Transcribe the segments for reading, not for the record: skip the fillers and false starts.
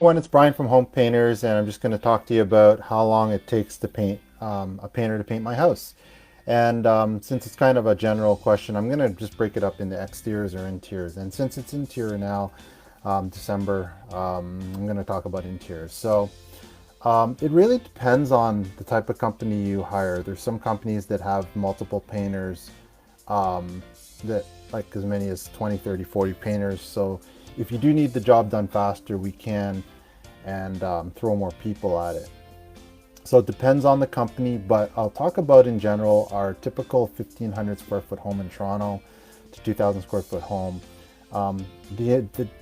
When it's Brian from Home Painters, and I'm just going to talk to you about how long it takes to paint a painter to paint my house. And since it's kind of a general question, I'm going to just break it up into exteriors or interiors. And since it's interior now, December, I'm going to talk about interiors. It really depends on the type of company you hire. There's some companies that have multiple painters, um, that like as many as 20, 30, 40 painters. So if you do need the job done faster, we can and throw more people at it. So it depends on the company, but I'll talk about in general our typical 1,500 square foot home in Toronto to 2,000 square foot home. Um,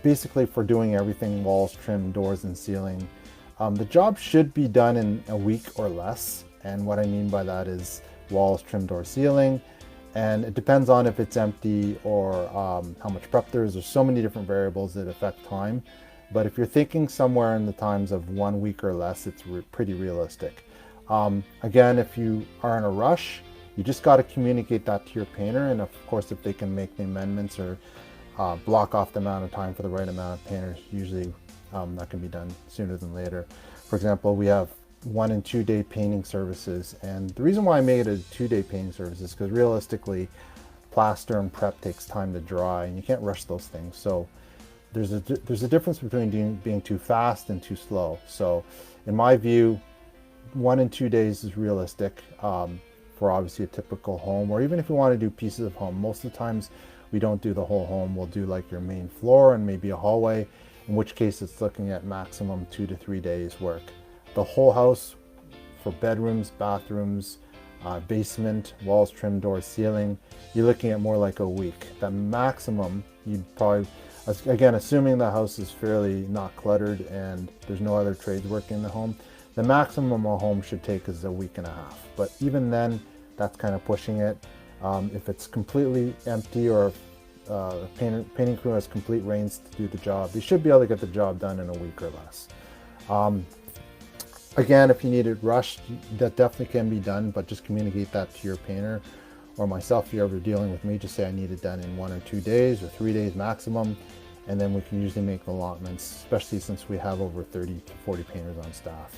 Basically for doing everything, walls, trim, doors, and ceiling. The job should be done in a week or less. And what I mean by that is walls, trim, door, ceiling. And it depends on if it's empty or how much prep there is. There's so many different variables that affect time. But if you're thinking somewhere in the times of 1 week or less, it's pretty realistic. Again, if you are in a rush, you just got to communicate that to your painter. And of course, if they can make the amendments or block off the amount of time for the right amount of painters, usually that can be done sooner than later. For example, we have 1 and 2 day painting services. And the reason why I made it a 2 day painting service is because realistically, plaster and prep takes time to dry and you can't rush those things. So there's a difference between being too fast and too slow. So in my view, 1 and 2 days is realistic for obviously a typical home, or even if you want to do pieces of home. Most of the times we don't do the whole home. We'll do like your main floor and maybe a hallway, in which case it's looking at maximum 2 to 3 days work. The whole house for bedrooms, bathrooms, basement, walls, trim, doors, ceiling, you're looking at more like a week. The maximum you'd probably, again, assuming the house is fairly not cluttered and there's no other trades working in the home, the maximum a home should take is a week and a half. But even then, that's kind of pushing it. If it's completely empty or painting crew has complete reins to do the job, you should be able to get the job done in a week or less. Um, Again, if you need it rushed, that definitely can be done, but just communicate that to your painter or myself if you're ever dealing with me. Just say I need it done in 1 or 2 days or 3 days maximum, and then we can usually make allotments, especially since we have over 30 to 40 painters on staff.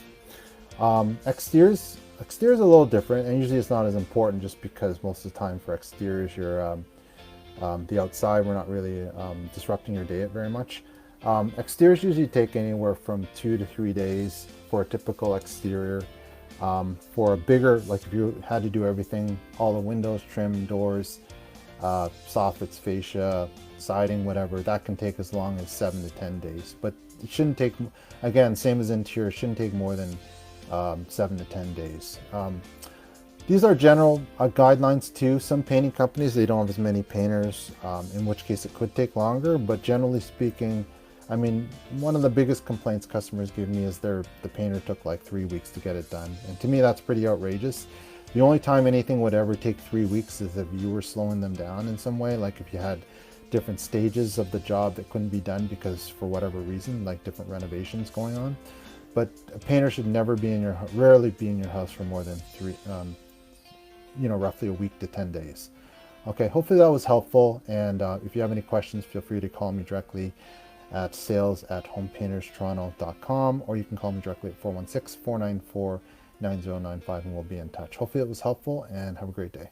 Exteriors are a little different, and usually it's not as important just because most of the time for exteriors, you're the outside, we're not really disrupting your day very much. Exteriors usually take anywhere from 2 to 3 days for a typical exterior. For a bigger, like if you had to do everything, all the windows, trim, doors, soffits, fascia, siding, whatever, that can take as long as 7 to 10 days. But it shouldn't take, again, same as interior, it shouldn't take more than 7 to 10 days. These are general guidelines too. Some painting companies, they don't have as many painters, in which case it could take longer, but generally speaking, I mean, one of the biggest complaints customers give me is the painter took like 3 weeks to get it done. And to me, that's pretty outrageous. The only time anything would ever take 3 weeks is if you were slowing them down in some way, like if you had different stages of the job that couldn't be done because for whatever reason, like different renovations going on. But a painter should never be rarely be in your house for more than roughly a week to 10 days. Okay, hopefully that was helpful. And if you have any questions, feel free to call me directly at sales@homepainterstoronto.com, or you can call me directly at 416-494-9095 and we'll be in touch. Hopefully it was helpful, and have a great day.